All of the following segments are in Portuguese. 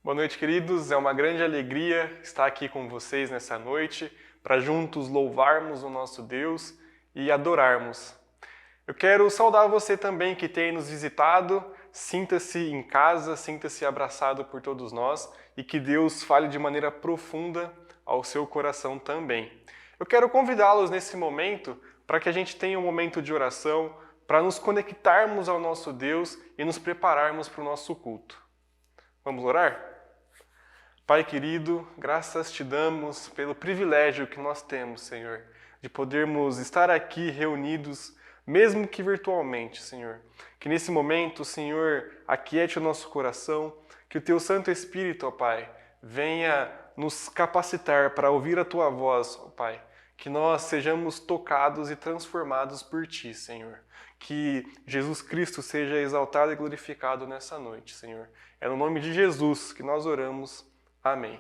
Boa noite, queridos. É uma grande alegria estar aqui com vocês nessa noite para juntos louvarmos o nosso Deus e adorarmos. Eu quero saudar você também que tem nos visitado. Sinta-se em casa, sinta-se abraçado por todos nós e que Deus fale de maneira profunda ao seu coração também. Eu quero convidá-los nesse momento para que a gente tenha um momento de oração, para nos conectarmos ao nosso Deus e nos prepararmos para o nosso culto. Vamos orar? Pai querido, graças te damos pelo privilégio que nós temos, Senhor, de podermos estar aqui reunidos, mesmo que virtualmente, Senhor. Que nesse momento, Senhor, aquiete o nosso coração, que o Teu Santo Espírito, ó Pai, venha nos capacitar para ouvir a Tua voz, ó Pai. Que nós sejamos tocados e transformados por Ti, Senhor. Que Jesus Cristo seja exaltado e glorificado nessa noite, Senhor. É no nome de Jesus que nós oramos. Amém.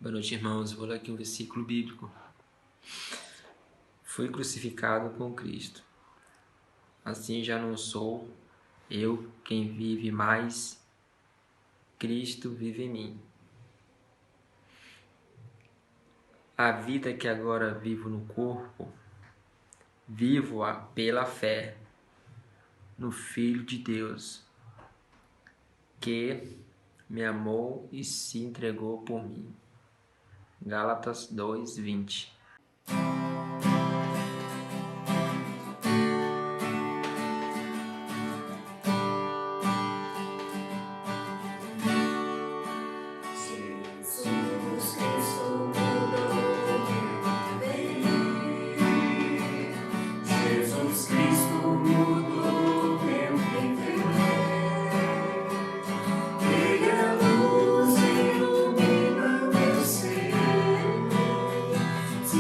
Boa noite, irmãos. Vou ler aqui um versículo bíblico. Fui crucificado com Cristo. Assim já não sou eu quem vive, mais Cristo vive em mim. A vida que agora vivo no corpo, vivo-a pela fé no Filho de Deus, que me amou e se entregou por mim. Gálatas 2:20. Se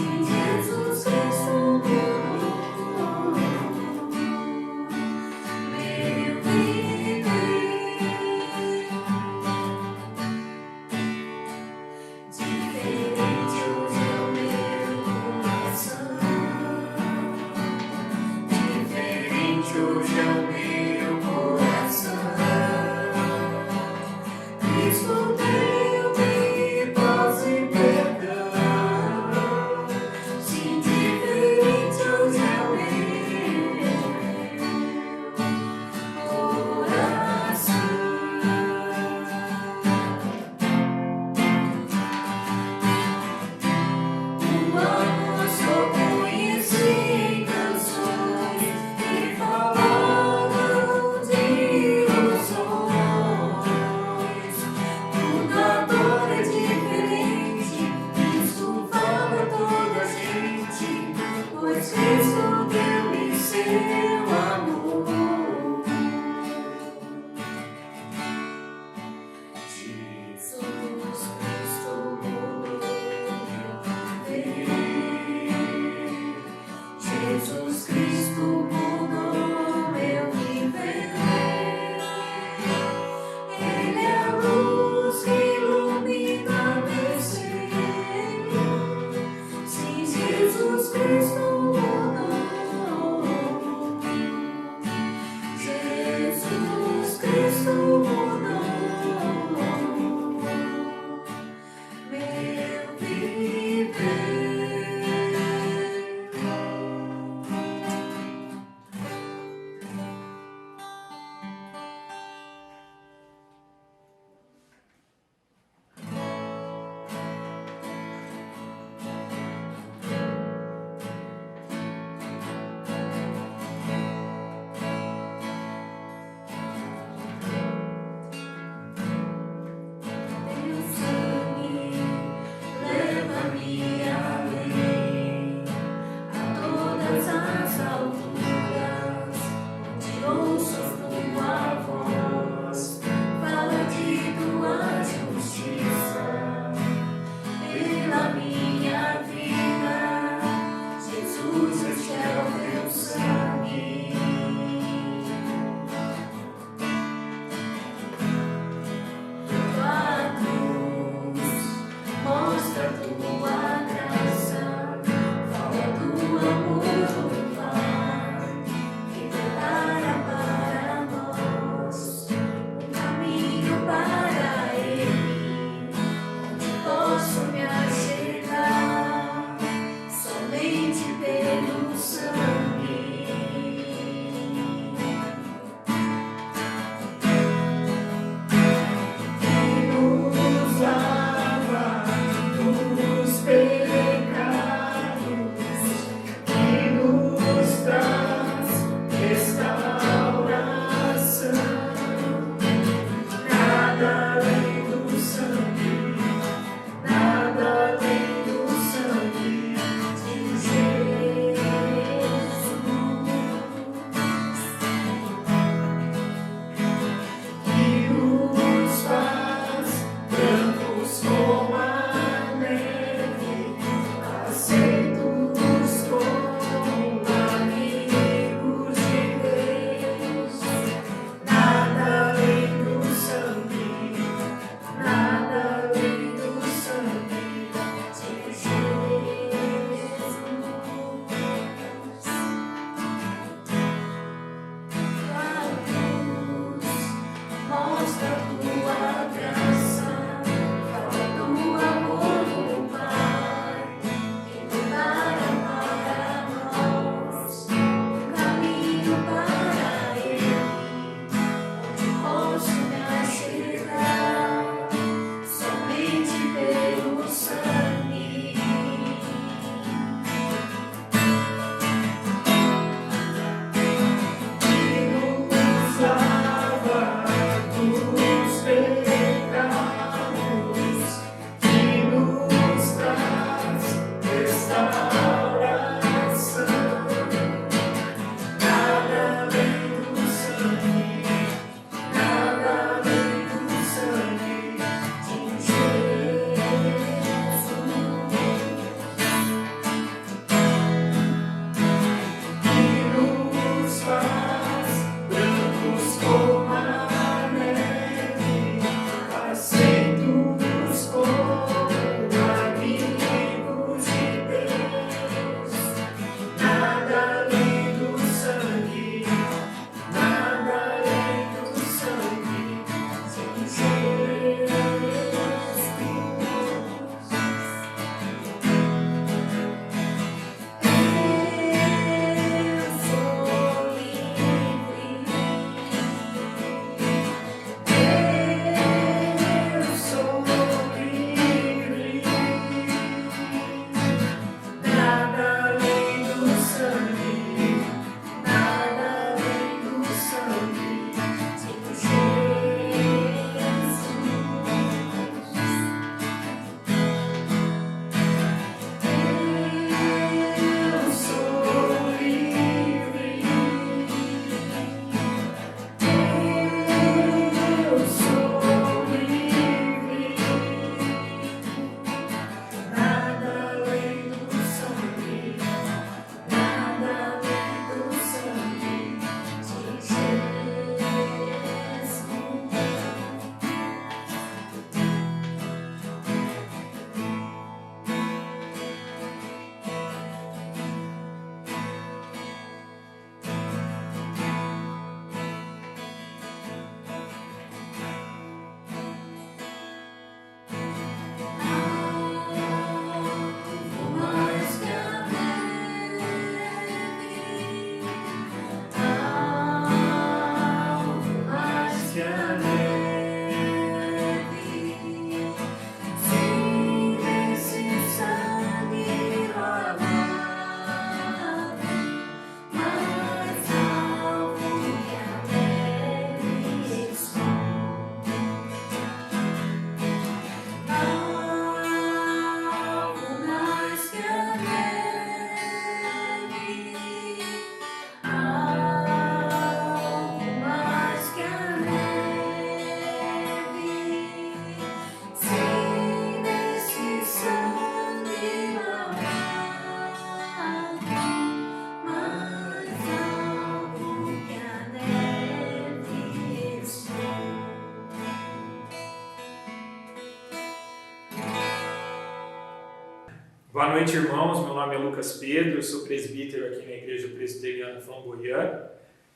Boa noite, irmãos. Meu nome é Lucas Pedro, eu sou presbítero aqui na Igreja Presbiteriana Flamboyant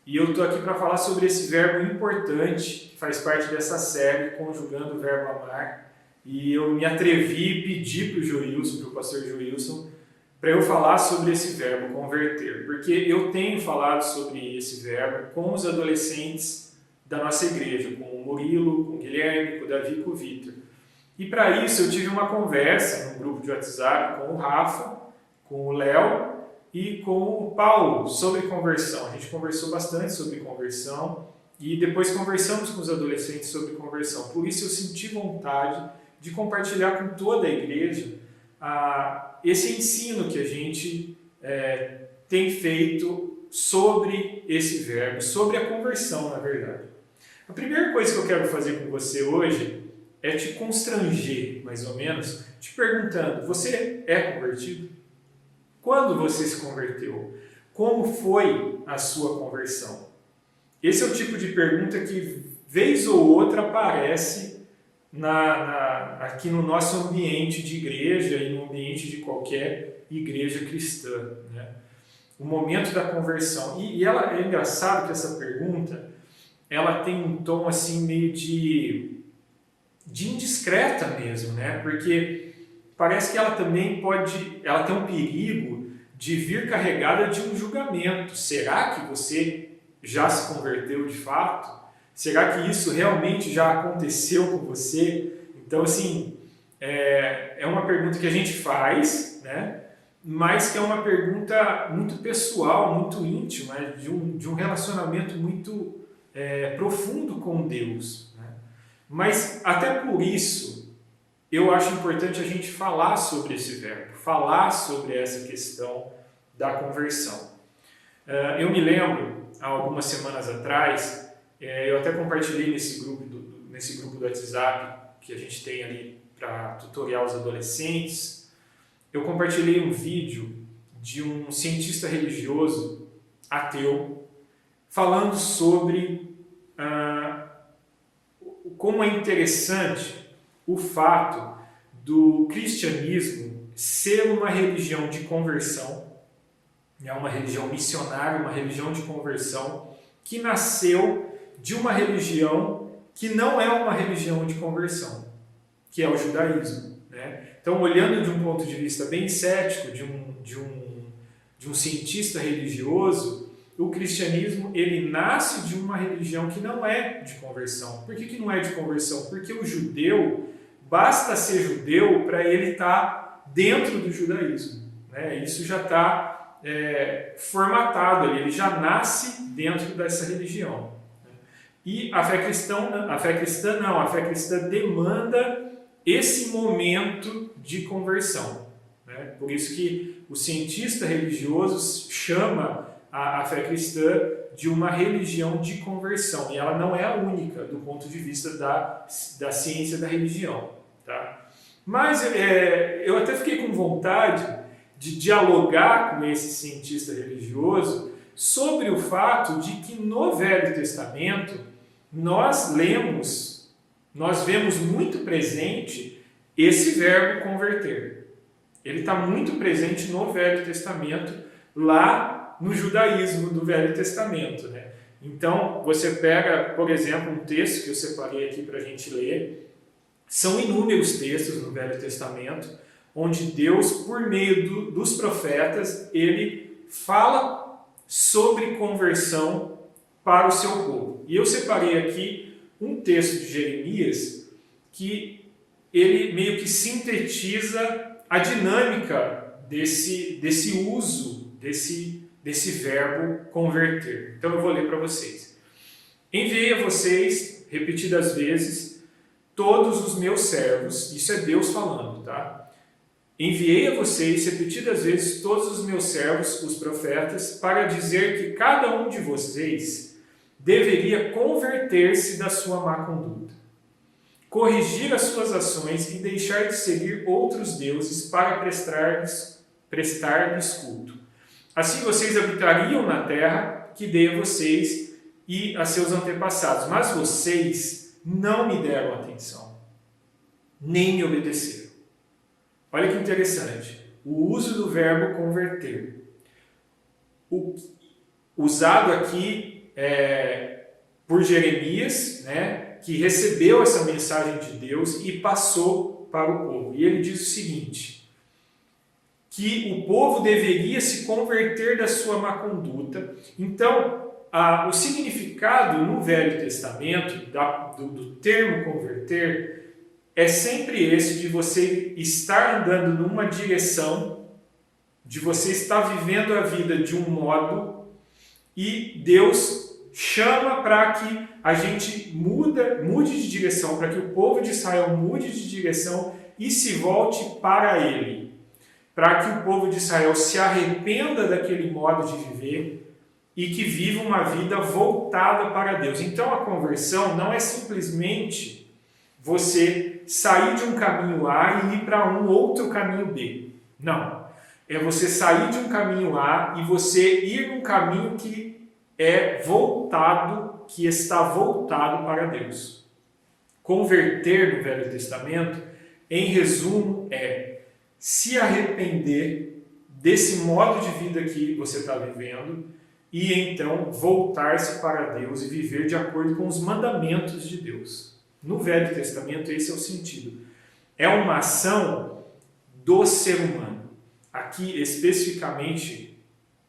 e eu estou aqui para falar sobre esse verbo importante que faz parte dessa série, Conjugando o Verbo Amar. E eu me atrevi e pedi para o Joilson, para o pastor Joilson, para eu falar sobre esse verbo, converter, porque eu tenho falado sobre esse verbo com os adolescentes da nossa igreja, com o Murilo, com o Guilherme, com o Davi e com o Vitor. E para isso eu tive uma conversa no grupo de WhatsApp com o Rafa, com o Léo e com o Paulo sobre conversão. A gente conversou bastante sobre conversão e depois conversamos com os adolescentes sobre conversão. Por isso eu senti vontade de compartilhar com toda a igreja esse ensino que a gente tem feito sobre esse verbo, sobre a conversão, na verdade. A primeira coisa que eu quero fazer com você hoje é te constranger, mais ou menos, te perguntando: você é convertido? Quando você se converteu? Como foi a sua conversão? Esse é o tipo de pergunta que, vez ou outra, aparece aqui no nosso ambiente de igreja e no ambiente de qualquer igreja cristã, né? O momento da conversão. E ela, é engraçado que essa pergunta ela tem um tom assim meio de indiscreta mesmo, né? Porque parece que ela também ela tem um perigo de vir carregada de um julgamento. Será que você já se converteu de fato? Será que isso realmente já aconteceu com você? Então, assim, é uma pergunta que a gente faz, né? Mas que é uma pergunta muito pessoal, muito íntima, de um relacionamento muito profundo com Deus, né? Mas até por isso eu acho importante a gente falar sobre esse verbo, falar sobre essa questão da conversão. Eu me lembro, há algumas semanas atrás, eu até compartilhei nesse grupo do WhatsApp que a gente tem ali para tutoriar os adolescentes. Eu compartilhei um vídeo de um cientista religioso ateu falando sobre como é interessante o fato do cristianismo ser uma religião de conversão, uma religião missionária, uma religião de conversão que nasceu de uma religião que não é uma religião de conversão, que é o judaísmo, né? Então, olhando de um ponto de vista bem cético, de um cientista religioso, o cristianismo ele nasce de uma religião que não é de conversão. Por que não é de conversão? Porque o judeu, basta ser judeu para ele estar dentro do judaísmo, né? Isso já está formatado ali, ele já nasce dentro dessa religião. E a fé cristã demanda esse momento de conversão, né? Por isso que o cientista religioso chama a fé cristã de uma religião de conversão, e ela não é a única do ponto de vista da ciência da religião, tá? Mas eu até fiquei com vontade de dialogar com esse cientista religioso sobre o fato de que no Velho Testamento nós vemos muito presente esse verbo converter. Ele está muito presente no Velho Testamento, lá no judaísmo do Velho Testamento, né? Então, você pega, por exemplo, um texto que eu separei aqui para a gente ler. São inúmeros textos no Velho Testamento, onde Deus, por meio dos profetas, ele fala sobre conversão para o seu povo. E eu separei aqui um texto de Jeremias que ele meio que sintetiza a dinâmica desse uso, desse verbo converter. Então eu vou ler para vocês. Enviei a vocês, repetidas vezes, todos os meus servos, isso é Deus falando, tá? Enviei a vocês, repetidas vezes, todos os meus servos, os profetas, para dizer que cada um de vocês deveria converter-se da sua má conduta, corrigir as suas ações e deixar de seguir outros deuses para prestar-lhes culto. Assim vocês habitariam na terra que dei a vocês e a seus antepassados, mas vocês não me deram atenção, nem me obedeceram. Olha que interessante, o uso do verbo converter, usado aqui por Jeremias, né, que recebeu essa mensagem de Deus e passou para o povo. E ele diz o seguinte, que o povo deveria se converter da sua má conduta. Então, o significado no Velho Testamento do termo converter é sempre esse de você estar andando numa direção, de você estar vivendo a vida de um modo e Deus chama para que a gente mude de direção, para que o povo de Israel mude de direção e se volte para ele. Para que o povo de Israel se arrependa daquele modo de viver e que viva uma vida voltada para Deus. Então a conversão não é simplesmente você sair de um caminho A e ir para um outro caminho B. Não. É você sair de um caminho A e você ir num caminho que é voltado, que está voltado para Deus. Converter no Velho Testamento, em resumo, é se arrepender desse modo de vida que você está vivendo e então voltar-se para Deus e viver de acordo com os mandamentos de Deus. No Velho Testamento, esse é o sentido. É uma ação do ser humano. Aqui, especificamente,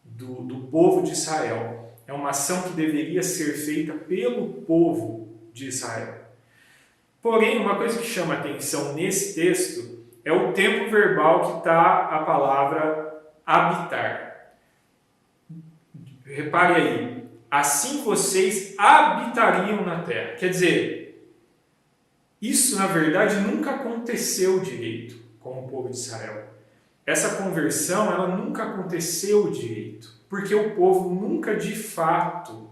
do povo de Israel. É uma ação que deveria ser feita pelo povo de Israel. Porém, uma coisa que chama a atenção nesse texto é o tempo verbal que está a palavra habitar. Repare aí, assim vocês habitariam na terra. Quer dizer, isso na verdade nunca aconteceu direito com o povo de Israel. Essa conversão ela nunca aconteceu direito, porque o povo nunca de fato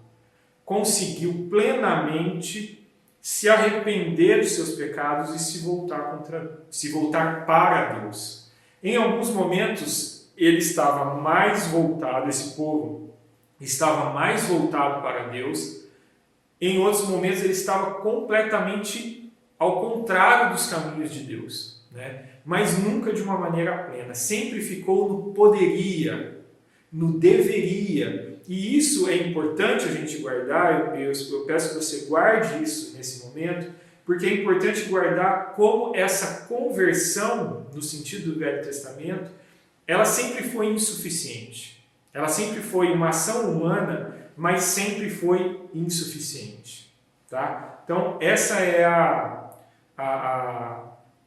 conseguiu plenamente se arrepender dos seus pecados e se voltar para Deus. Em alguns momentos ele estava mais voltado, esse povo estava mais voltado para Deus. Em outros momentos ele estava completamente ao contrário dos caminhos de Deus, né? Mas nunca de uma maneira plena. Sempre ficou no poderia, no deveria. E isso é importante a gente guardar. Eu peço que você guarde isso nesse momento, porque é importante guardar como essa conversão, no sentido do Velho Testamento, ela sempre foi insuficiente. Ela sempre foi uma ação humana, mas sempre foi insuficiente. Tá? Então, essa é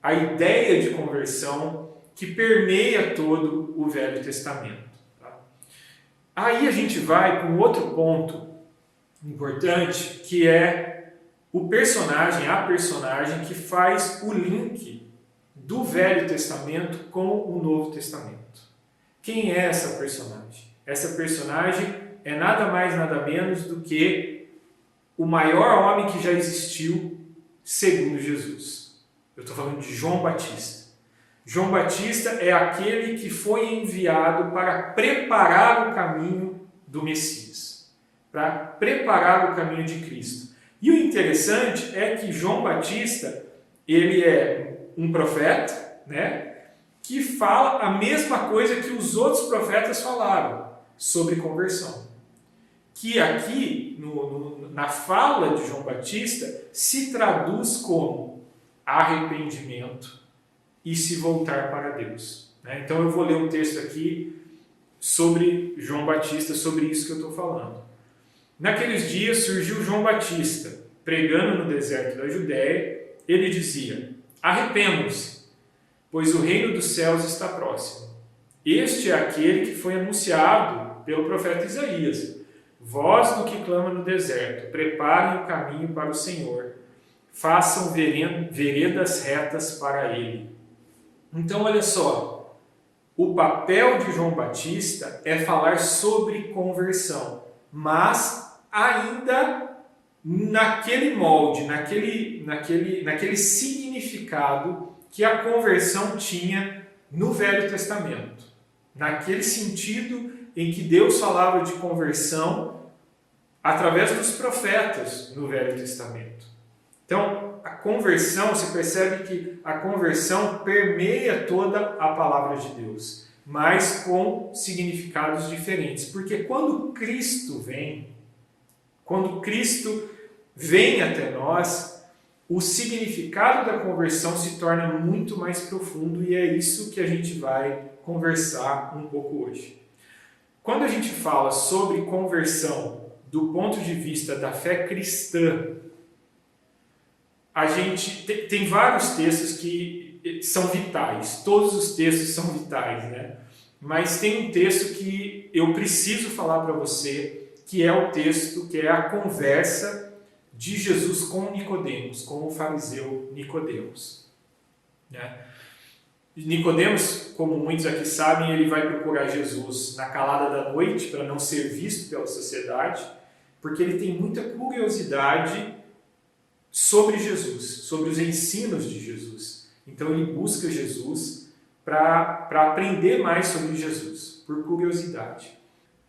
a ideia de conversão que permeia todo o Velho Testamento. Tá? Aí a gente vai para um outro ponto importante, que é a personagem que faz o link do Velho Testamento com o Novo Testamento. Quem é essa personagem? Essa personagem é nada mais, nada menos do que o maior homem que já existiu segundo Jesus. Eu estou falando de João Batista. João Batista é aquele que foi enviado para preparar o caminho do Messias, para preparar o caminho de Cristo. E o interessante é que João Batista, ele é um profeta, né, que fala a mesma coisa que os outros profetas falaram sobre conversão. Que aqui, na fala de João Batista, se traduz como arrependimento e se voltar para Deus. Então eu vou ler um texto aqui sobre João Batista, sobre isso que eu estou falando. Naqueles dias surgiu João Batista, pregando no deserto da Judéia. Ele dizia: arrependam-se, pois o reino dos céus está próximo. Este é aquele que foi anunciado pelo profeta Isaías. Voz do que clama no deserto, preparem o caminho para o Senhor, façam veredas retas para ele. Então, olha só, o papel de João Batista é falar sobre conversão, mas ainda naquele molde, naquele significado que a conversão tinha no Velho Testamento. Naquele sentido em que Deus falava de conversão através dos profetas no Velho Testamento. Então, a conversão, você percebe que a conversão permeia toda a palavra de Deus, mas com significados diferentes. Porque quando Cristo vem até nós, o significado da conversão se torna muito mais profundo, e é isso que a gente vai conversar um pouco hoje. Quando a gente fala sobre conversão do ponto de vista da fé cristã, a gente tem vários textos que são vitais, todos os textos são vitais, né? Mas tem um texto que eu preciso falar para você, que é o texto, que é a conversa de Jesus com Nicodemos, com o fariseu Nicodemos. Né? Nicodemos, como muitos aqui sabem, ele vai procurar Jesus na calada da noite para não ser visto pela sociedade, porque ele tem muita curiosidade sobre Jesus, sobre os ensinos de Jesus. Então ele busca Jesus para aprender mais sobre Jesus, por curiosidade.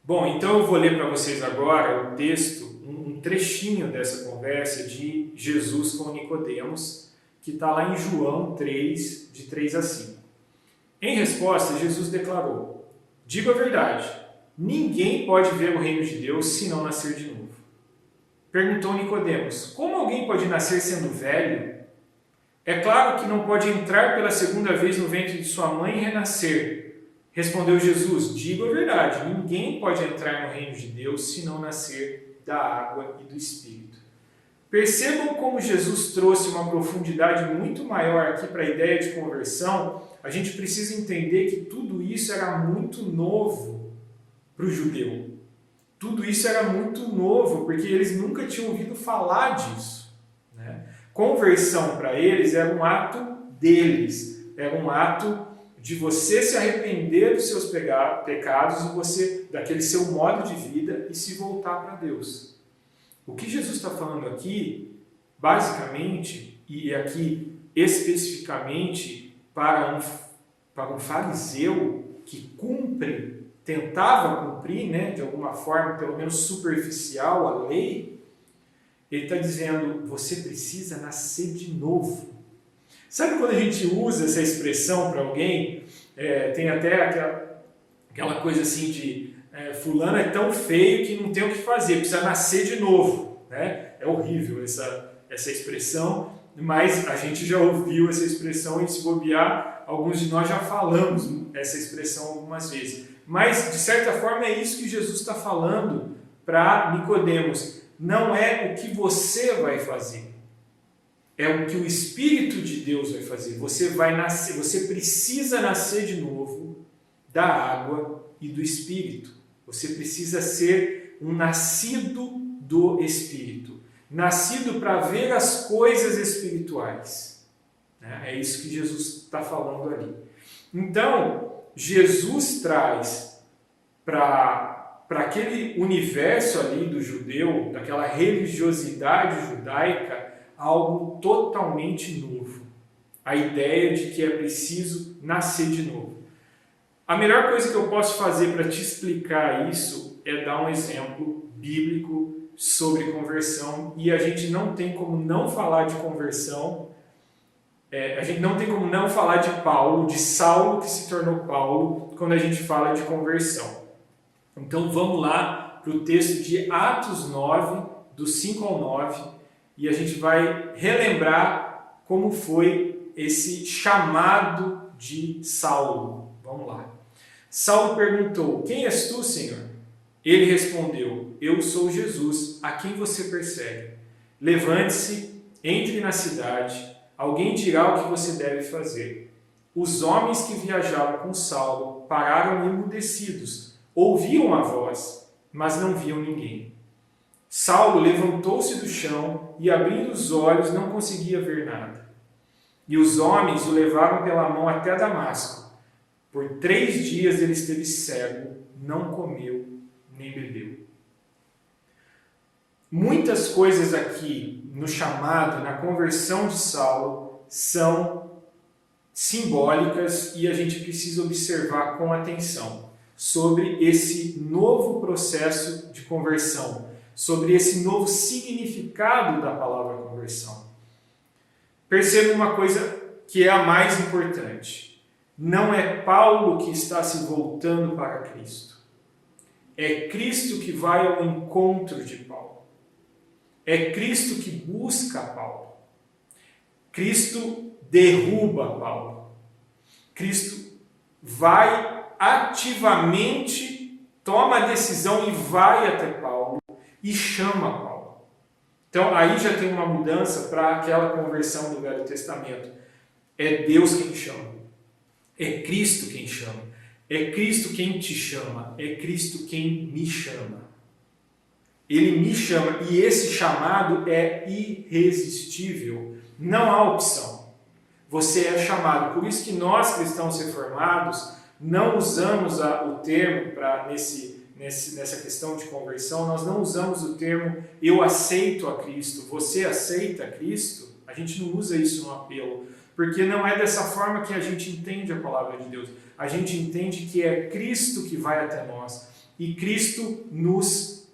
Bom, então eu vou ler para vocês agora o texto, um trechinho dessa conversa de Jesus com Nicodemos, que está lá em João 3, de 3 a 5. Em resposta, Jesus declarou: digo a verdade, ninguém pode ver o reino de Deus se não nascer de novo. Perguntou Nicodemos: como alguém pode nascer sendo velho? É claro que não pode entrar pela segunda vez no ventre de sua mãe e renascer. Respondeu Jesus: digo a verdade, ninguém pode entrar no reino de Deus se não nascer da água e do Espírito. Percebam como Jesus trouxe uma profundidade muito maior aqui para a ideia de conversão. A gente precisa entender que tudo isso era muito novo para o judeu. Tudo isso era muito novo, porque eles nunca tinham ouvido falar disso. Né? Conversão para eles era um ato deles, era um ato de você se arrepender dos seus pecados e você daquele seu modo de vida e se voltar para Deus. O que Jesus está falando aqui, basicamente, e aqui especificamente para um fariseu que tentava cumprir, né, de alguma forma, pelo menos superficial, a lei, ele está dizendo: você precisa nascer de novo. Sabe quando a gente usa essa expressão para alguém, tem até aquela coisa assim de fulano é tão feio que não tem o que fazer, precisa nascer de novo. Né? É horrível essa expressão, mas a gente já ouviu essa expressão e, se bobear, alguns de nós já falamos essa expressão algumas vezes. Mas, de certa forma, é isso que Jesus está falando para Nicodemos. Não é o que você vai fazer, é o que o Espírito de Deus vai fazer. Você vai nascer, você precisa nascer de novo da água e do Espírito. Você precisa ser um nascido do Espírito, nascido para ver as coisas espirituais. É isso que Jesus está falando ali. Então, Jesus traz para aquele universo ali do judeu, daquela religiosidade judaica, algo totalmente novo. A ideia de que é preciso nascer de novo. A melhor coisa que eu posso fazer para te explicar isso é dar um exemplo bíblico sobre conversão, e a gente não tem como não falar de conversão, a gente não tem como não falar de Paulo, de Saulo que se tornou Paulo, quando a gente fala de conversão. Então vamos lá para o texto de Atos 9, do 5 ao 9, e a gente vai relembrar como foi esse chamado de Saulo. Vamos lá. Saulo perguntou: quem és tu, Senhor? Ele respondeu: eu sou Jesus, a quem você persegue. Levante-se, entre na cidade, alguém dirá o que você deve fazer. Os homens que viajavam com Saulo pararam emudecidos, ouviam a voz, mas não viam ninguém. Saulo levantou-se do chão e, abrindo os olhos, não conseguia ver nada. E os homens o levaram pela mão até Damasco. Por 3 dias ele esteve cego, não comeu nem bebeu. Muitas coisas aqui no chamado, na conversão de Saulo, são simbólicas e a gente precisa observar com atenção sobre esse novo processo de conversão, sobre esse novo significado da palavra conversão. Perceba uma coisa que é a mais importante. Não é Paulo que está se voltando para Cristo. É Cristo que vai ao encontro de Paulo. É Cristo que busca Paulo. Cristo derruba Paulo. Cristo vai ativamente, toma a decisão e vai até Paulo e chama Paulo. Então aí já tem uma mudança para aquela conversão do Velho Testamento. É Deus quem chama. É Cristo quem chama. É Cristo quem te chama. É Cristo quem me chama. Ele me chama e esse chamado é irresistível. Não há opção. Você é chamado. Por isso que nós, cristãos reformados, não usamos o termo nessa questão de conversão, nós não usamos o termo eu aceito a Cristo, você aceita a Cristo. A gente não usa isso no apelo, porque não é dessa forma que a gente entende a palavra de Deus. A gente entende que é Cristo que vai até nós e Cristo nos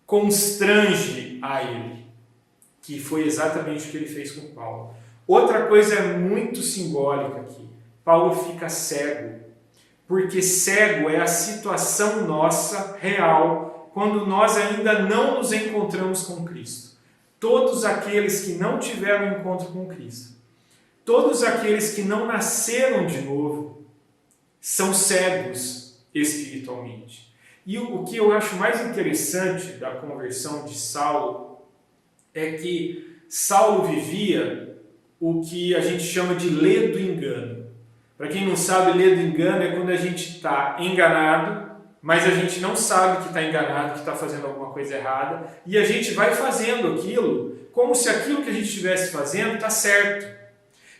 constrange a Ele, que foi exatamente o que Ele fez com Paulo. Outra coisa muito simbólica aqui, Paulo fica cego, porque cego é a situação nossa real quando nós ainda não nos encontramos com Cristo. Todos aqueles que não tiveram encontro com Cristo, todos aqueles que não nasceram de novo, são cegos espiritualmente. E o que eu acho mais interessante da conversão de Saulo é que Saulo vivia o que a gente chama de lê do engano. Para quem não sabe, lê do engano é quando a gente está enganado, mas a gente não sabe que está enganado, que está fazendo alguma coisa errada, e a gente vai fazendo aquilo como se aquilo que a gente estivesse fazendo está certo.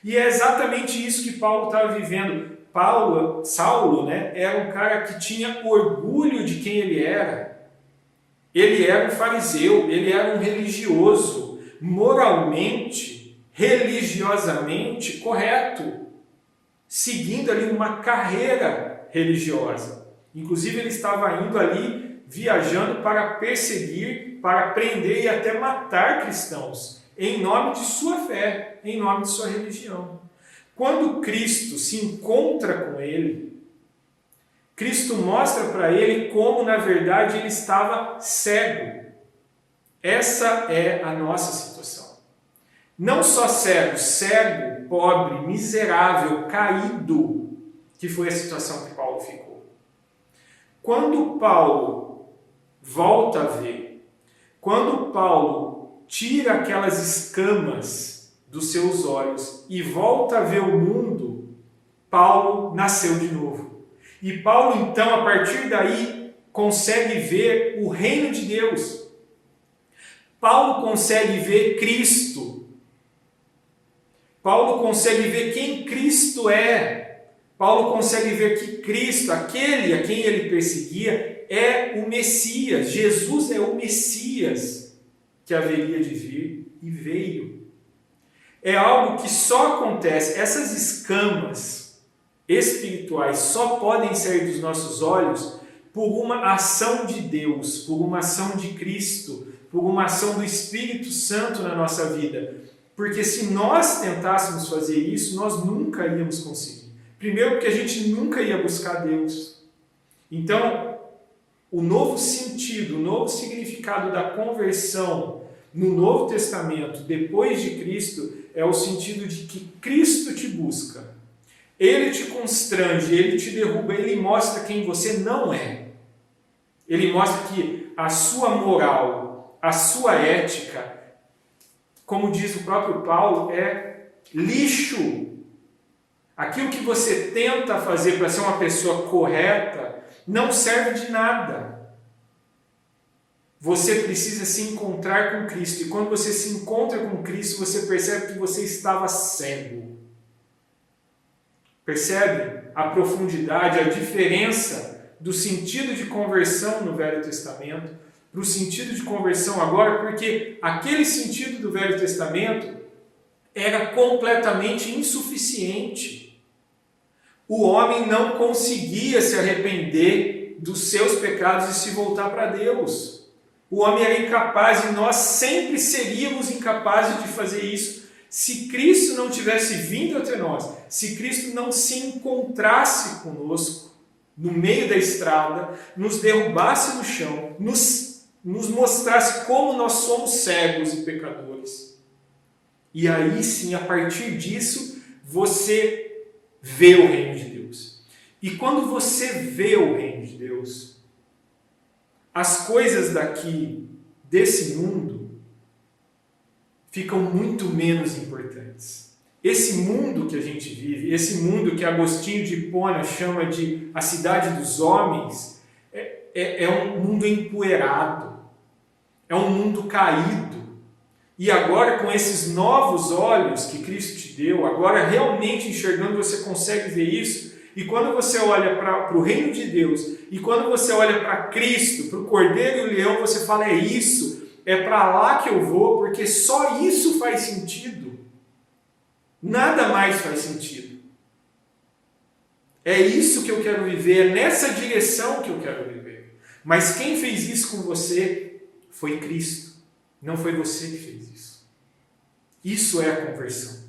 E é exatamente isso que Paulo estava vivendo. Saulo, era um cara que tinha orgulho de quem ele era. Ele era um fariseu, ele era um religioso, moralmente, religiosamente correto, seguindo ali uma carreira religiosa. Inclusive ele estava indo ali, viajando para perseguir, para prender e até matar cristãos, em nome de sua fé, em nome de sua religião. Quando Cristo se encontra com ele, Cristo mostra para ele como, na verdade, ele estava cego. Essa é a nossa situação. Não só cego, pobre, miserável, caído, que foi a situação que Paulo ficou. Quando Paulo volta a ver, quando Paulo tira aquelas escamas dos seus olhos e volta a ver o mundo, Paulo nasceu de novo. E Paulo, então, a partir daí, consegue ver o reino de Deus. Paulo consegue ver Cristo. Paulo consegue ver quem Cristo é. Paulo consegue ver que Cristo, aquele a quem ele perseguia, é o Messias. Jesus é o Messias que haveria de vir e veio. É algo que só acontece, essas escamas espirituais só podem sair dos nossos olhos por uma ação de Deus, por uma ação de Cristo, por uma ação do Espírito Santo na nossa vida. Porque se nós tentássemos fazer isso, nós nunca íamos conseguir. Primeiro porque a gente nunca ia buscar Deus. Então, o novo sentido, o novo significado da conversão no Novo Testamento, depois de Cristo, é o sentido de que Cristo te busca. Ele te constrange, ele te derruba, ele mostra quem você não é. Ele mostra que a sua moral, a sua ética, como diz o próprio Paulo, é lixo. Aquilo que você tenta fazer para ser uma pessoa correta não serve de nada. Você precisa se encontrar com Cristo. E quando você se encontra com Cristo, você percebe que você estava cego. Percebe a profundidade, a diferença do sentido de conversão no Velho Testamento para o sentido de conversão agora? Porque aquele sentido do Velho Testamento era completamente insuficiente. O homem não conseguia se arrepender dos seus pecados e se voltar para Deus. O homem era incapaz e nós sempre seríamos incapazes de fazer isso se Cristo não tivesse vindo até nós, se Cristo não se encontrasse conosco no meio da estrada, nos derrubasse no chão, nos mostrasse como nós somos cegos e pecadores. E aí sim, a partir disso, você vê o reino de Deus. E quando você vê o reino de Deus, as coisas daqui, desse mundo, ficam muito menos importantes. Esse mundo que a gente vive, esse mundo que Agostinho de Hipona chama de a cidade dos homens, é um mundo empoeirado. é um mundo caído. E agora, com esses novos olhos que Cristo te deu, agora realmente enxergando, você consegue ver isso. E quando você olha para o reino de Deus, e quando você olha para Cristo, para o Cordeiro e o Leão, você fala, é isso, é para lá que eu vou, porque só isso faz sentido. Nada mais faz sentido. É isso que eu quero viver, é nessa direção que eu quero viver. Mas quem fez isso com você foi Cristo. Não foi você que fez isso. Isso é a conversão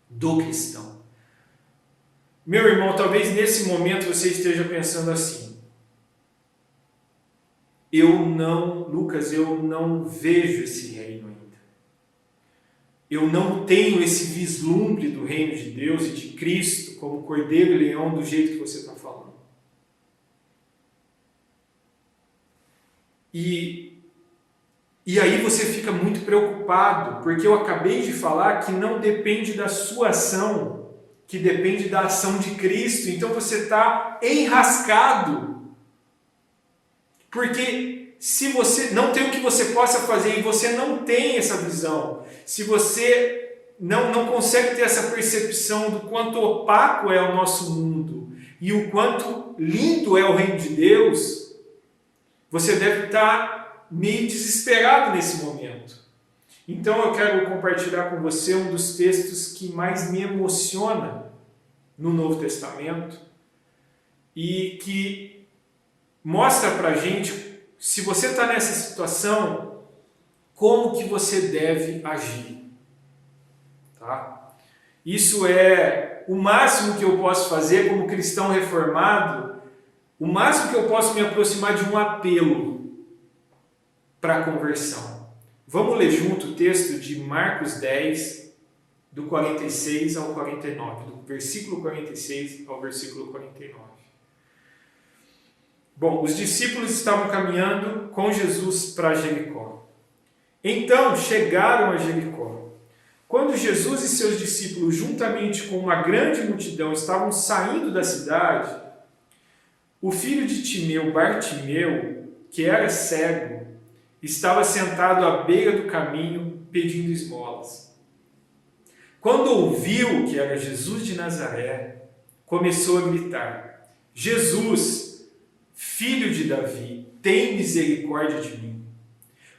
do cristão. Meu irmão, talvez nesse momento você esteja pensando assim: Lucas, eu não vejo esse reino ainda. Eu não tenho esse vislumbre do reino de Deus e de Cristo como Cordeiro e Leão do jeito que você está falando. E aí você fica muito preocupado, porque eu acabei de falar que não depende da sua ação, que depende da ação de Cristo. Então você está enrascado. Porque se você não tem o que você possa fazer e você não tem essa visão, se você não consegue ter essa percepção do quanto opaco é o nosso mundo e o quanto lindo é o reino de Deus, você deve estar meio desesperado nesse momento. Então eu quero compartilhar com você um dos textos que mais me emociona no Novo Testamento e que mostra pra gente, se você está nessa situação, como que você deve agir. Tá? Isso é o máximo que eu posso fazer como cristão reformado, o máximo que eu posso me aproximar de um apelo para a conversão. Vamos ler junto o texto de Marcos 10, do 46 ao 49, do versículo 46 ao versículo 49. Bom, os discípulos estavam caminhando com Jesus para Jericó. Então chegaram a Jericó. Quando Jesus e seus discípulos, juntamente com uma grande multidão, estavam saindo da cidade, o filho de Timeu, Bartimeu, que era cego, estava sentado à beira do caminho pedindo esmolas. Quando ouviu que era Jesus de Nazaré, começou a gritar: Jesus, filho de Davi, tem misericórdia de mim.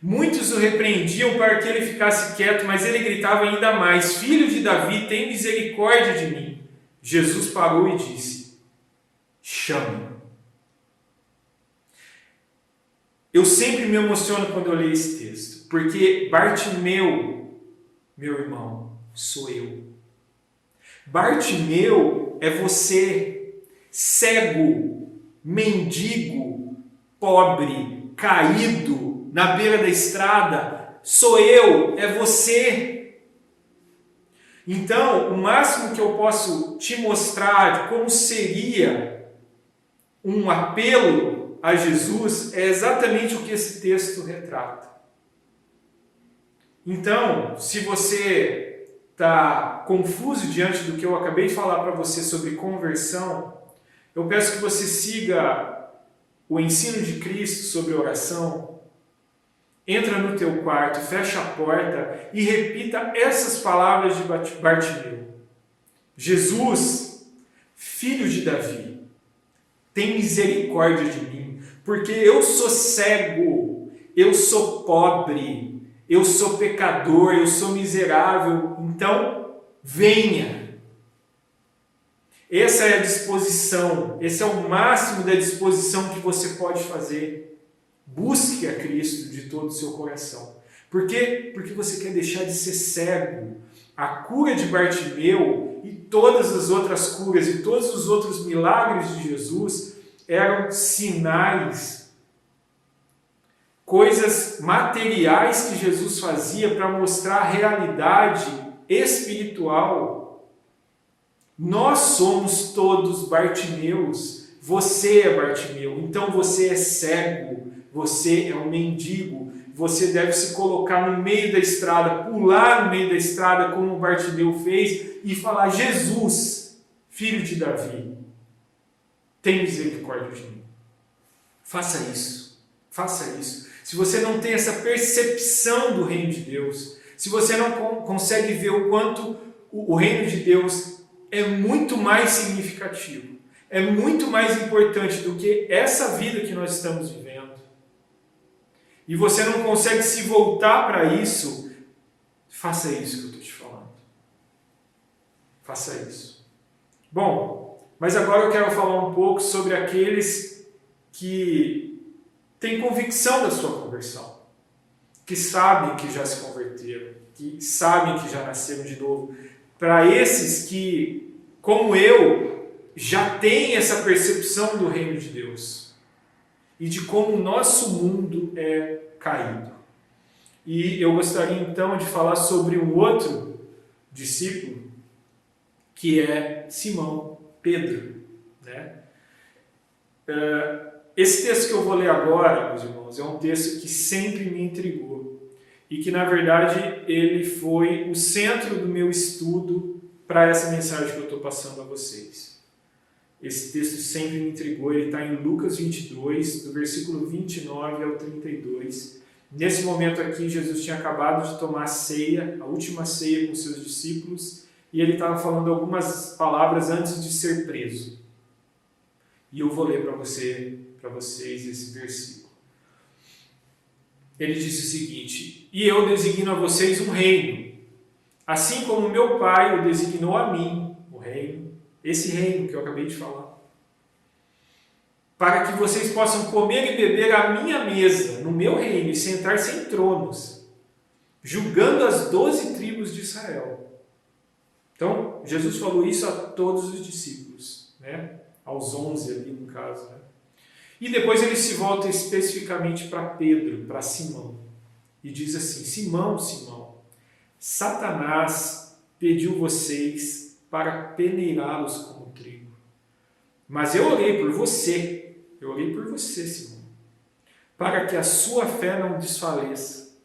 Muitos o repreendiam para que ele ficasse quieto, mas ele gritava ainda mais: Filho de Davi, tem misericórdia de mim. Jesus parou e disse: chame-o. Eu sempre me emociono quando eu leio esse texto, porque Bartimeu, meu irmão, sou eu. Bartimeu é você, cego, mendigo, pobre, caído, na beira da estrada. Sou eu, é você. Então, o máximo que eu posso te mostrar de como seria um apelo a Jesus é exatamente o que esse texto retrata. Então, se você está confuso diante do que eu acabei de falar para você sobre conversão, eu peço que você siga o ensino de Cristo sobre oração. Entra no teu quarto, fecha a porta e repita essas palavras de Bartimeu: Jesus, filho de Davi, tem misericórdia de mim, porque eu sou cego, eu sou pobre, eu sou pecador, eu sou miserável, então venha. Essa é a disposição, esse é o máximo da disposição que você pode fazer. Busque a Cristo de todo o seu coração. Por quê? Porque você quer deixar de ser cego. A cura de Bartimeu e todas as outras curas e todos os outros milagres de Jesus eram sinais, coisas materiais que Jesus fazia para mostrar a realidade espiritual. Nós somos todos Bartimeus. Você é Bartimeu, então você é cego, você é um mendigo, você deve se colocar no meio da estrada, pular no meio da estrada como Bartimeu fez e falar: Jesus, filho de Davi, tem misericórdia de mim. Faça isso, faça isso. se você não tem essa percepção do reino de Deus, se você não consegue ver o quanto o reino de Deus é muito mais significativo, é muito mais importante do que essa vida que nós estamos vivendo, e você não consegue se voltar para isso, faça isso que eu estou te falando. Faça isso. Bom, mas agora eu quero falar um pouco sobre aqueles que têm convicção da sua conversão, que sabem que já se converteram, que sabem que já nasceram de novo. Para esses que, como eu, já têm essa percepção do reino de Deus e de como o nosso mundo é caído. E eu gostaria então de falar sobre um outro discípulo, que é Simão Pedro, né? Esse texto que eu vou ler agora, meus irmãos, é um texto que sempre me intrigou e que, na verdade, ele foi o centro do meu estudo para essa mensagem que eu estou passando a vocês. Esse texto sempre me intrigou, ele está em Lucas 22, do versículo 29 ao 32. Nesse momento aqui, Jesus tinha acabado de tomar a ceia, a última ceia com seus discípulos, e ele estava falando algumas palavras antes de ser preso. E eu vou ler para vocês esse versículo. Ele disse o seguinte: "E eu designo a vocês um reino, assim como meu Pai o designou a mim", o reino, esse reino que eu acabei de falar, "para que vocês possam comer e beber à minha mesa, no meu reino, e sentar-se em tronos, julgando as 12 tribos de Israel." Então, Jesus falou isso a todos os discípulos, né? Aos 11 ali no caso. Né? E depois ele se volta especificamente para Pedro, para Simão, e diz assim: "Simão, Simão, Satanás pediu vocês para peneirá-los como trigo. Mas eu orei por você, Simão, para que a sua fé não desfaleça.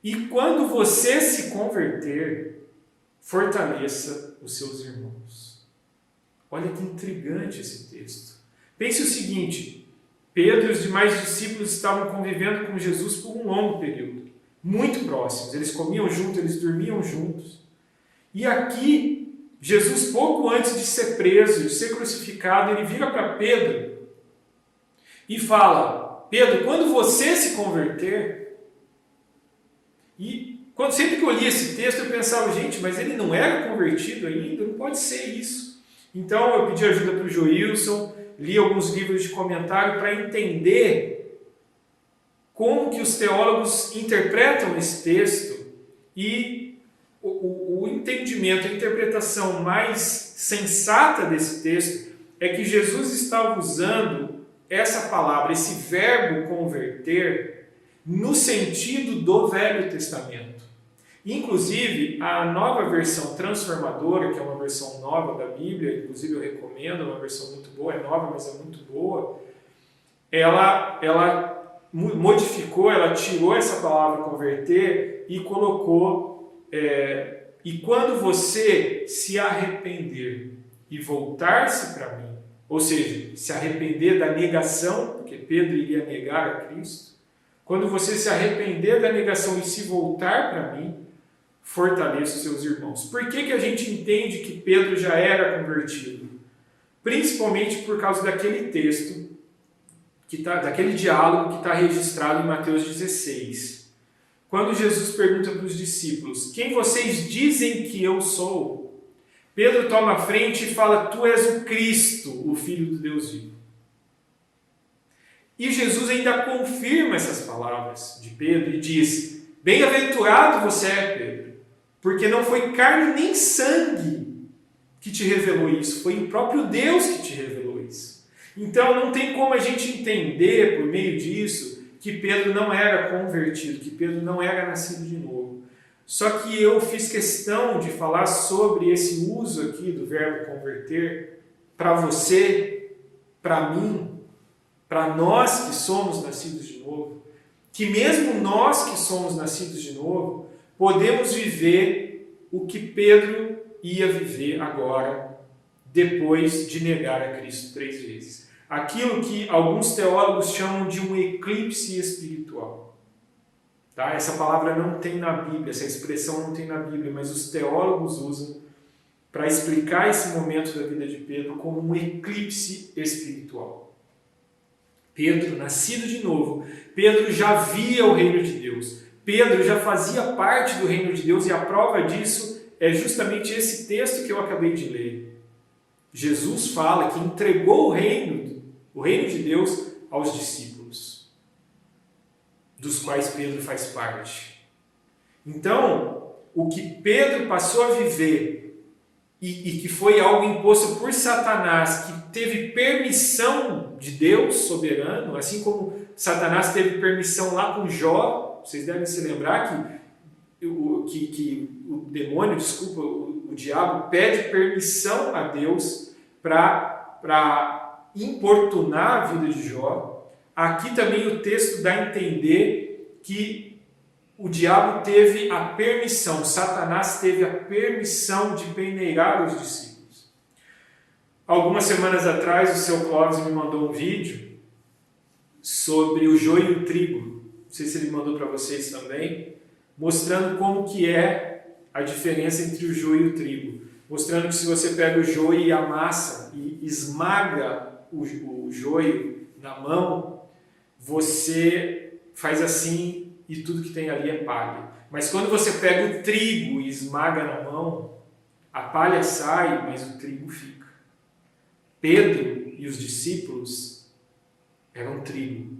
E quando você se converter, fortaleça os seus irmãos." Olha que intrigante esse texto. Pense o seguinte: Pedro e os demais discípulos estavam convivendo com Jesus por um longo período, muito próximos. Eles comiam juntos, eles dormiam juntos. E aqui, Jesus, pouco antes de ser preso, de ser crucificado, ele vira para Pedro e fala: "Pedro, quando você se converter..." E sempre que eu li esse texto, eu pensava: gente, mas ele não era convertido ainda? Não pode ser isso. Então eu pedi ajuda para o Joilson, li alguns livros de comentário para entender como que os teólogos interpretam esse texto, e o entendimento, a interpretação mais sensata desse texto é que Jesus estava usando essa palavra, esse verbo converter, no sentido do Velho Testamento. Inclusive, a nova versão transformadora, que é uma versão nova da Bíblia, inclusive eu recomendo, é uma versão muito boa, é nova, mas é muito boa, ela modificou, ela tirou essa palavra converter e colocou, "e quando você se arrepender e voltar-se para mim", ou seja, se arrepender da negação, porque Pedro iria negar a Cristo, "quando você se arrepender da negação e se voltar para mim, fortaleça os seus irmãos." Por que a gente entende que Pedro já era convertido? Principalmente por causa daquele texto, daquele diálogo que está registrado em Mateus 16. Quando Jesus pergunta para os discípulos: "Quem vocês dizem que eu sou?" Pedro toma a frente e fala: "Tu és o Cristo, o Filho do Deus vivo." E Jesus ainda confirma essas palavras de Pedro e diz: "Bem-aventurado você é, Pedro, porque não foi carne nem sangue que te revelou isso, foi o próprio Deus que te revelou isso." Então não tem como a gente entender, por meio disso, que Pedro não era convertido, que Pedro não era nascido de novo. Só que eu fiz questão de falar sobre esse uso aqui do verbo converter para você, para mim, para nós que somos nascidos de novo, que mesmo nós que somos nascidos de novo, podemos viver o que Pedro ia viver agora, depois de negar a Cristo 3 vezes. Aquilo que alguns teólogos chamam de um eclipse espiritual. Tá? Essa palavra não tem na Bíblia, essa expressão não tem na Bíblia, mas os teólogos usam para explicar esse momento da vida de Pedro como um eclipse espiritual. Pedro, nascido de novo, Pedro já via o reino de Deus, Pedro já fazia parte do reino de Deus, e a prova disso é justamente esse texto que eu acabei de ler. Jesus fala que entregou o reino de Deus aos discípulos, dos quais Pedro faz parte. Então, o que Pedro passou a viver e que foi algo imposto por Satanás, que teve permissão de Deus soberano, assim como Satanás teve permissão lá com Jó. Vocês devem se lembrar que o demônio, o diabo, pede permissão a Deus para importunar a vida de Jó. Aqui também o texto dá a entender que o diabo teve a permissão, Satanás teve a permissão de peneirar os discípulos. Algumas semanas atrás, o seu Clóvis me mandou um vídeo sobre o joio e o trigo. Não sei se ele mandou para vocês também, mostrando como que é a diferença entre o joio e o trigo. Mostrando que se você pega o joio e amassa e esmaga o joio na mão, você faz assim e tudo que tem ali é palha. Mas quando você pega o trigo e esmaga na mão, a palha sai, mas o trigo fica. Pedro e os discípulos eram trigo.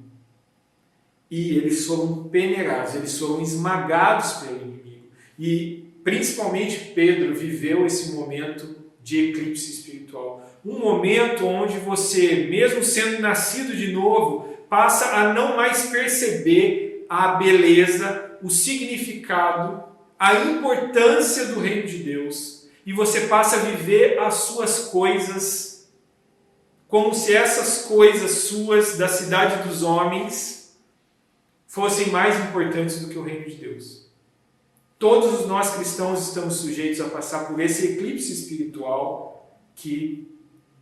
E eles foram peneirados, eles foram esmagados pelo inimigo. E principalmente Pedro viveu esse momento de eclipse espiritual. Um momento onde você, mesmo sendo nascido de novo, passa a não mais perceber a beleza, o significado, a importância do reino de Deus, e você passa a viver as suas coisas como se essas coisas suas da cidade dos homens fossem mais importantes do que o reino de Deus. Todos nós cristãos estamos sujeitos a passar por esse eclipse espiritual que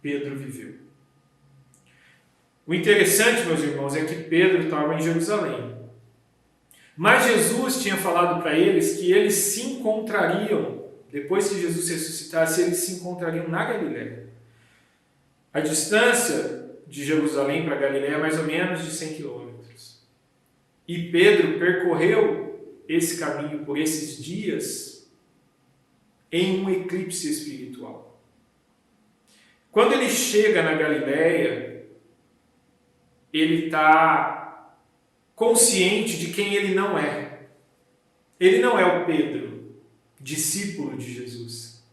Pedro viveu. O interessante, meus irmãos, é que Pedro estava em Jerusalém. Mas Jesus tinha falado para eles que eles se encontrariam, depois que Jesus ressuscitasse, eles se encontrariam na Galiléia. A distância de Jerusalém para Galiléia é mais ou menos de 100 quilômetros. E Pedro percorreu esse caminho por esses dias em um eclipse espiritual. Quando ele chega na Galiléia, ele está consciente de quem ele não é. Ele não é o Pedro, discípulo de Jesus.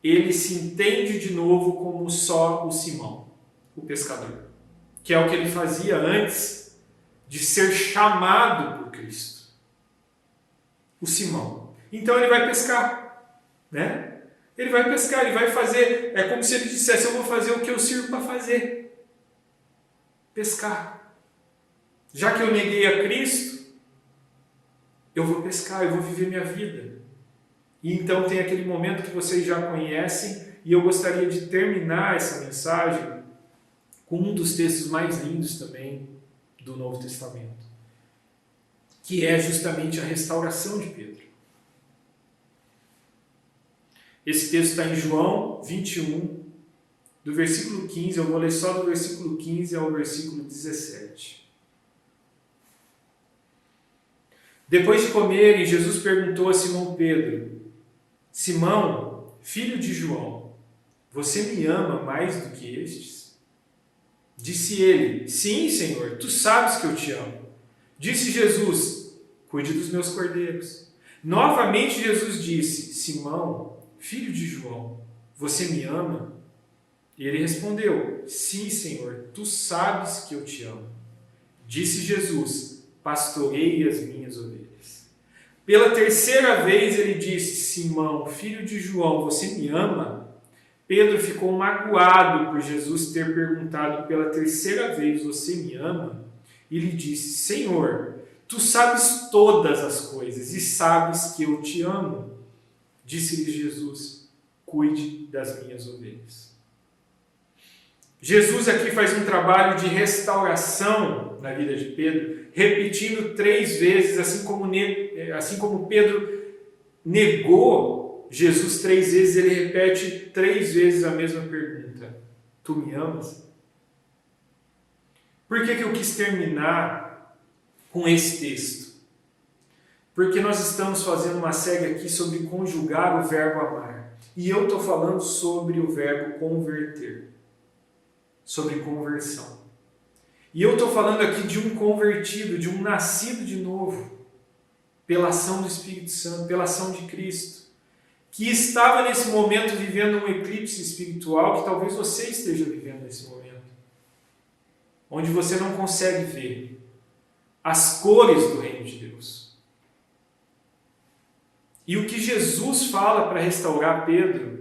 Ele se entende de novo como só o Simão, o pescador, que é o que ele fazia antes de ser chamado por Cristo. O Simão. Então ele vai pescar, né? Ele vai pescar, ele vai fazer, é como se ele dissesse: eu vou fazer o que eu sirvo para fazer. Pescar. Já que eu neguei a Cristo, eu vou pescar, eu vou viver minha vida. E então tem aquele momento que vocês já conhecem, e eu gostaria de terminar essa mensagem com um dos textos mais lindos também do Novo Testamento, que é justamente a restauração de Pedro. Esse texto está em João 21, do versículo 15, eu vou ler só do versículo 15 ao versículo 17. Depois de comerem, Jesus perguntou a Simão Pedro: Simão, filho de João, você me ama mais do que estes? Disse ele: sim, Senhor, tu sabes que eu te amo. Disse Jesus: cuide dos meus cordeiros. Novamente Jesus disse: Simão, filho de João, você me ama? E ele respondeu: sim, Senhor, tu sabes que eu te amo. Disse Jesus: pastoreie as minhas ovelhas. Pela terceira vez ele disse: Simão, filho de João, você me ama? Pedro ficou magoado por Jesus ter perguntado pela terceira vez: você me ama? E lhe disse: Senhor, tu sabes todas as coisas e sabes que eu te amo. Disse-lhe Jesus: cuide das minhas ovelhas. Jesus aqui faz um trabalho de restauração na vida de Pedro, repetindo 3 vezes, assim como Pedro negou Jesus 3 vezes, ele repete 3 vezes a mesma pergunta: tu me amas? Por que eu quis terminar com esse texto? Porque nós estamos fazendo uma série aqui sobre conjugar o verbo amar. E eu estou falando sobre o verbo converter, sobre conversão. E eu estou falando aqui de um convertido, de um nascido de novo, pela ação do Espírito Santo, pela ação de Cristo, que estava nesse momento vivendo um eclipse espiritual que talvez você esteja vivendo nesse momento, onde você não consegue ver as cores do reino de Deus. E o que Jesus fala para restaurar Pedro,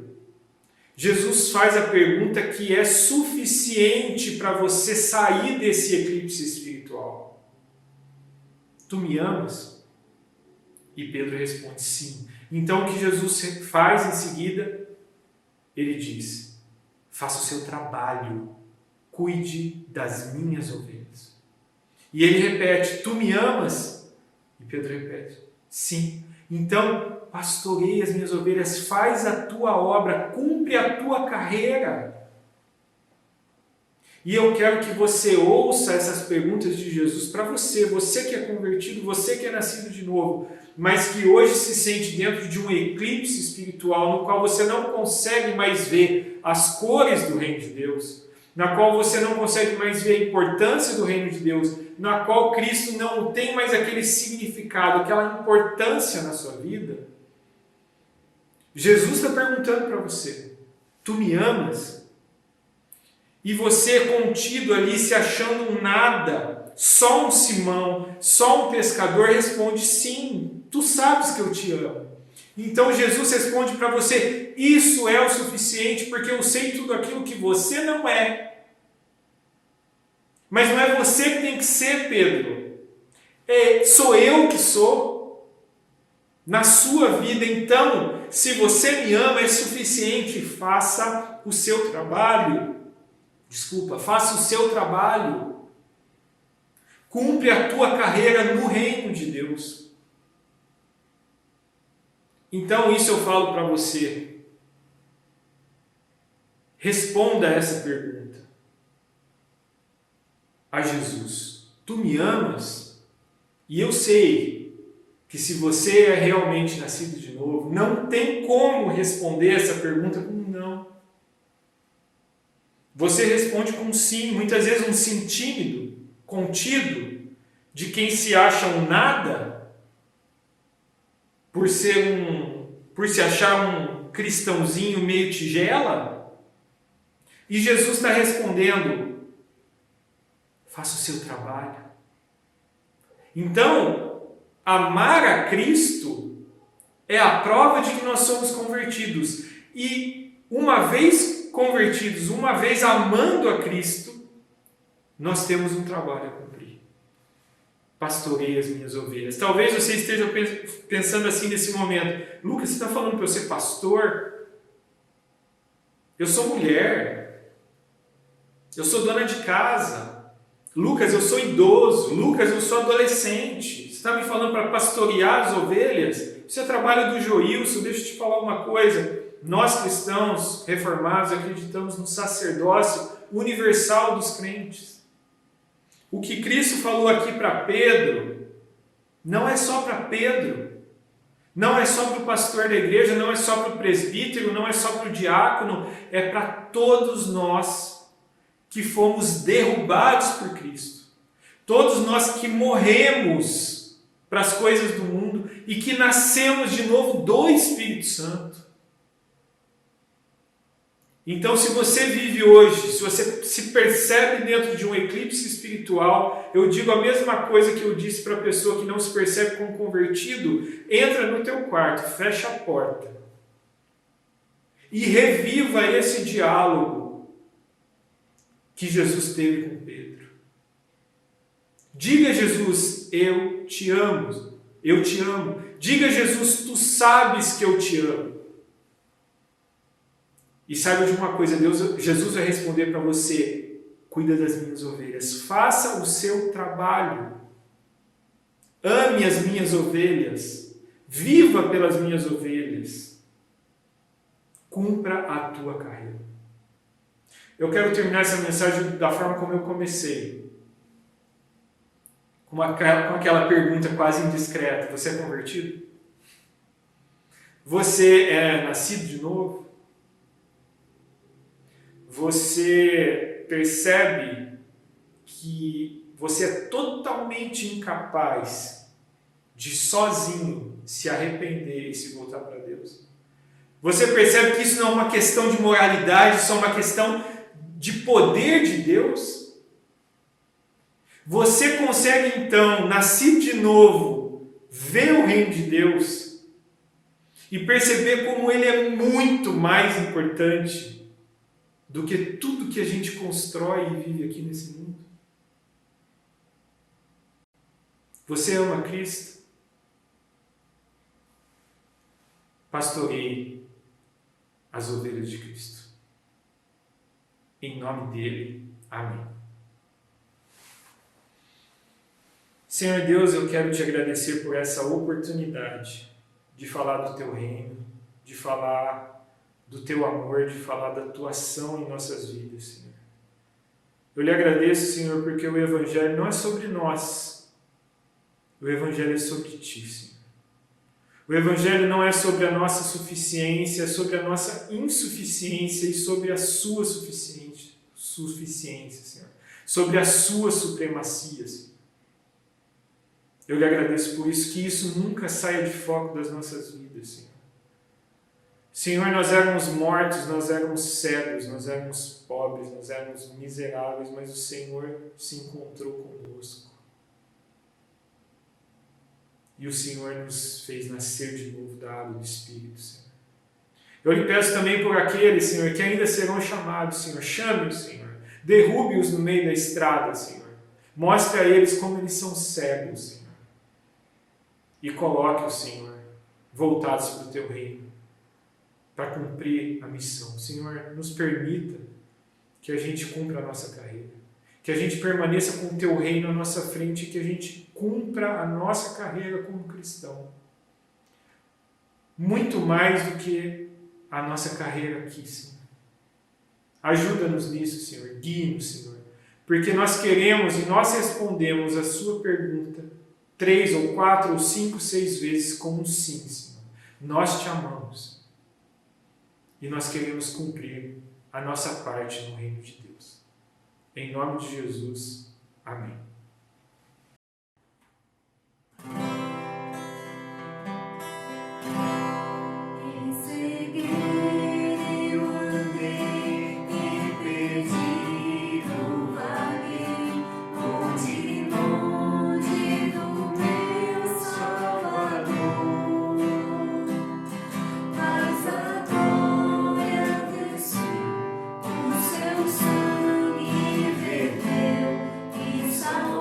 Jesus faz a pergunta que é suficiente para você sair desse eclipse espiritual: tu me amas? E Pedro responde sim. Então o que Jesus faz em seguida? Ele diz: faça o seu trabalho, cuide das minhas ovelhas. E ele repete: tu me amas? E Pedro repete: sim. Então, pastoreia as minhas ovelhas, faz a tua obra, cumpre a tua carreira. E eu quero que você ouça essas perguntas de Jesus para você que é convertido, você que é nascido de novo, mas que hoje se sente dentro de um eclipse espiritual no qual você não consegue mais ver as cores do reino de Deus, na qual você não consegue mais ver a importância do reino de Deus, na qual Cristo não tem mais aquele significado, aquela importância na sua vida. Jesus está perguntando para você: tu me amas? E você contido ali, se achando um nada, só um Simão, só um pescador, responde: sim, tu sabes que eu te amo. Então Jesus responde para você: isso é o suficiente, porque eu sei tudo aquilo que você não é. Mas não é você que tem que ser, Pedro. Sou eu que sou na sua vida. Então, se você me ama, é suficiente. Faça o seu trabalho. Faça o seu trabalho. Cumpre a tua carreira no reino de Deus. Então, isso eu falo para você. Responda essa pergunta a Jesus: tu me amas? E eu sei que se você é realmente nascido de novo, não tem como responder essa pergunta com não. Você responde com sim, muitas vezes um sim tímido, contido, de quem se acha um nada, por se achar um cristãozinho meio tigela. E Jesus está respondendo: faça o seu trabalho. Então, amar a Cristo é a prova de que nós somos convertidos. E uma vez convertidos, uma vez amando a Cristo, nós temos um trabalho a cumprir. Pastoreie as minhas ovelhas. Talvez você esteja pensando assim nesse momento: Lucas, você está falando para eu ser pastor? Eu sou mulher. Eu sou dona de casa. Lucas, eu sou idoso. Lucas, eu sou adolescente. Você está me falando para pastorear as ovelhas? Isso é trabalho do Joilson. Deixa eu te falar uma coisa. Nós cristãos reformados acreditamos no sacerdócio universal dos crentes. O que Cristo falou aqui para Pedro não é só para Pedro. Não é só para o pastor da igreja, não é só para o presbítero, não é só para o diácono. É para todos nós que fomos derrubados por Cristo. Todos nós que morremos para as coisas do mundo e que nascemos de novo do Espírito Santo. Então, se você vive hoje, se você se percebe dentro de um eclipse espiritual, eu digo a mesma coisa que eu disse para a pessoa que não se percebe como convertido: entra no teu quarto, fecha a porta e reviva esse diálogo que Jesus teve com Pedro. Diga a Jesus: eu te amo, eu te amo. Diga a Jesus: tu sabes que eu te amo. E saiba de uma coisa, Jesus vai responder para você: cuida das minhas ovelhas. Faça o seu trabalho. Ame as minhas ovelhas. Viva pelas minhas ovelhas. Cumpra a tua carreira. Eu quero terminar essa mensagem da forma como eu comecei. Com aquela pergunta quase indiscreta. Você é convertido? Você é nascido de novo? Você percebe que você é totalmente incapaz de sozinho se arrepender e se voltar para Deus? Você percebe que isso não é uma questão de moralidade, isso é uma questão de poder de Deus? Você consegue então, nascido de novo, ver o reino de Deus e perceber como ele é muito mais importante do que tudo que a gente constrói e vive aqui nesse mundo? Você ama Cristo? Pastoreie as ovelhas de Cristo. Em nome dele, amém. Senhor Deus, eu quero te agradecer por essa oportunidade de falar do teu reino, de falar do teu amor, de falar da tua ação em nossas vidas, Senhor. Eu lhe agradeço, Senhor, porque o Evangelho não é sobre nós, o Evangelho é sobre ti, Senhor. O Evangelho não é sobre a nossa suficiência, é sobre a nossa insuficiência e sobre a sua suficiência, Senhor. Sobre a sua supremacia, Senhor. Eu lhe agradeço por isso, que isso nunca saia de foco das nossas vidas, Senhor. Senhor, nós éramos mortos, nós éramos cegos, nós éramos pobres, nós éramos miseráveis, mas o Senhor se encontrou conosco. E o Senhor nos fez nascer de novo da água do Espírito, Senhor. Eu lhe peço também por aqueles, Senhor, que ainda serão chamados, Senhor. Chame-os, Senhor. Derrube-os no meio da estrada, Senhor. Mostre a eles como eles são cegos, Senhor. E coloque-os, Senhor, voltados para o teu reino, para cumprir a missão. Senhor, nos permita que a gente cumpra a nossa carreira, que a gente permaneça com o teu reino à nossa frente e que a gente cumpra a nossa carreira como cristão. Muito mais do que a nossa carreira aqui, Senhor. Ajuda-nos nisso, Senhor. Guie-nos, Senhor. Porque nós queremos e nós respondemos a sua pergunta 3 ou 4 ou 5, 6 vezes com um sim, Senhor. Nós te amamos. E nós queremos cumprir a nossa parte no reino de Deus. Em nome de Jesus. Amém. Sangue verteu e salvou.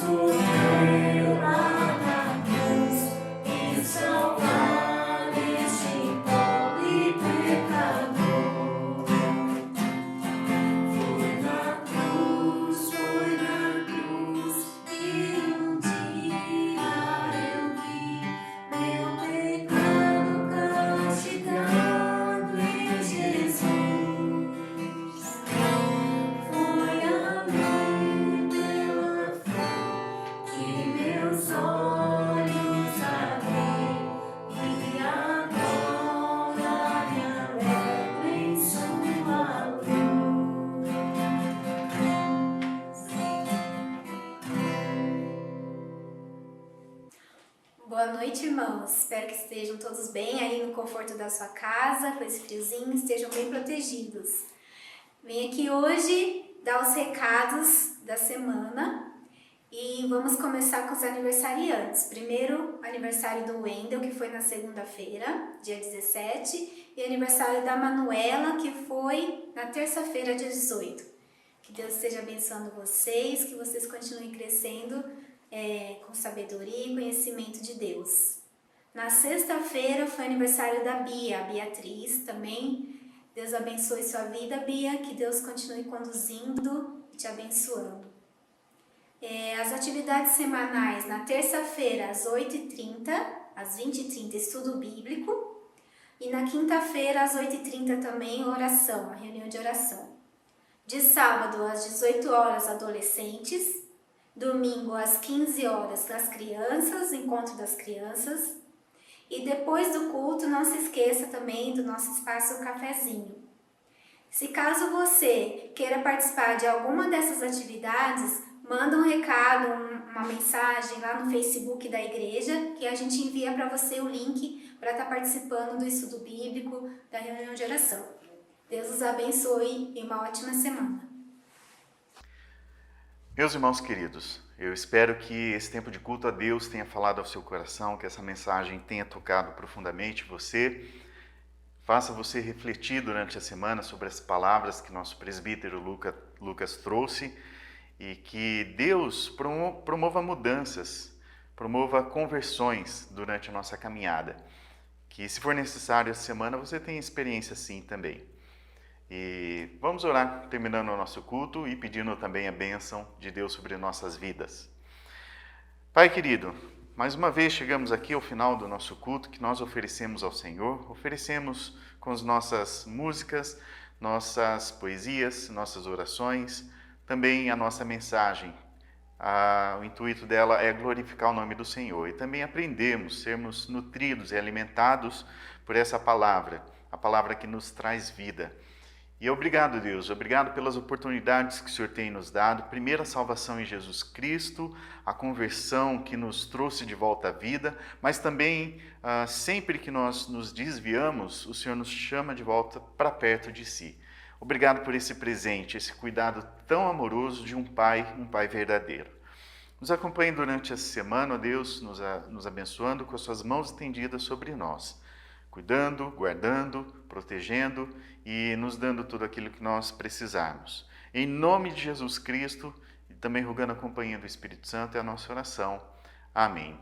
sofreu lá na cruz e salvar este pobre pecador. Foi na cruz, e um dia eu vi meu pecado castigado em Jesus. Foi amém pela fé que meus olhos abriu e agora me alegro em sua luz. Boa noite, irmãos. Espero que estejam todos bem aí no conforto da sua casa, com esse friozinho, estejam bem protegidos. Vim aqui hoje dar os recados da semana e vamos começar com os aniversariantes. Primeiro, aniversário do Wendel, que foi na segunda-feira, dia 17, e aniversário da Manuela, que foi na terça-feira, dia 18. Que Deus esteja abençoando vocês, que vocês continuem crescendo com sabedoria e conhecimento de Deus. Na sexta-feira foi aniversário da Bia, a Beatriz também. Deus abençoe sua vida, Bia, que Deus continue conduzindo e te abençoando. As atividades semanais, na terça-feira, às 8h30, às 20h30, estudo bíblico. E na quinta-feira, às 8h30 também, oração, a reunião de oração. De sábado, às 18 horas, adolescentes. Domingo, às 15 horas, as crianças, encontro das crianças. E depois do culto, não se esqueça também do nosso espaço Cafezinho. Se caso você queira participar de alguma dessas atividades, manda um recado, uma mensagem lá no Facebook da igreja, que a gente envia para você o link para estar participando do estudo bíblico, da reunião de oração. Deus os abençoe e uma ótima semana. Meus irmãos queridos, eu espero que esse tempo de culto a Deus tenha falado ao seu coração, que essa mensagem tenha tocado profundamente você, faça você refletir durante a semana sobre as palavras que nosso presbítero Lucas trouxe e que Deus promova mudanças, promova conversões durante a nossa caminhada, que se for necessário essa semana você tenha experiência assim também. E vamos orar, terminando o nosso culto e pedindo também a bênção de Deus sobre nossas vidas. Pai querido, mais uma vez chegamos aqui ao final do nosso culto que nós oferecemos ao Senhor. Oferecemos com as nossas músicas, nossas poesias, nossas orações, também a nossa mensagem. O intuito dela é glorificar o nome do Senhor e também aprendermos, sermos nutridos e alimentados por essa palavra, a palavra que nos traz vida. E obrigado, Deus, obrigado pelas oportunidades que o Senhor tem nos dado. Primeiro, a salvação em Jesus Cristo, a conversão que nos trouxe de volta à vida, mas também, sempre que nós nos desviamos, o Senhor nos chama de volta para perto de si. Obrigado por esse presente, esse cuidado tão amoroso de um Pai verdadeiro. Nos acompanhe durante essa semana, ó Deus, nos abençoando com as suas mãos estendidas sobre nós, cuidando, guardando, protegendo e nos dando tudo aquilo que nós precisarmos. Em nome de Jesus Cristo, e também rogando a companhia do Espírito Santo, é a nossa oração. Amém.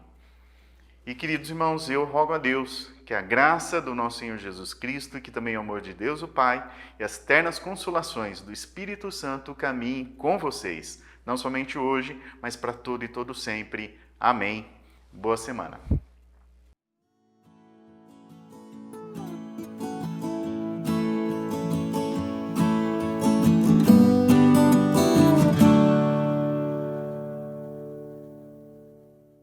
E queridos irmãos, eu rogo a Deus que a graça do nosso Senhor Jesus Cristo, e que também o amor de Deus o Pai, e as ternas consolações do Espírito Santo caminhem com vocês, não somente hoje, mas para todo e todo sempre. Amém. Boa semana.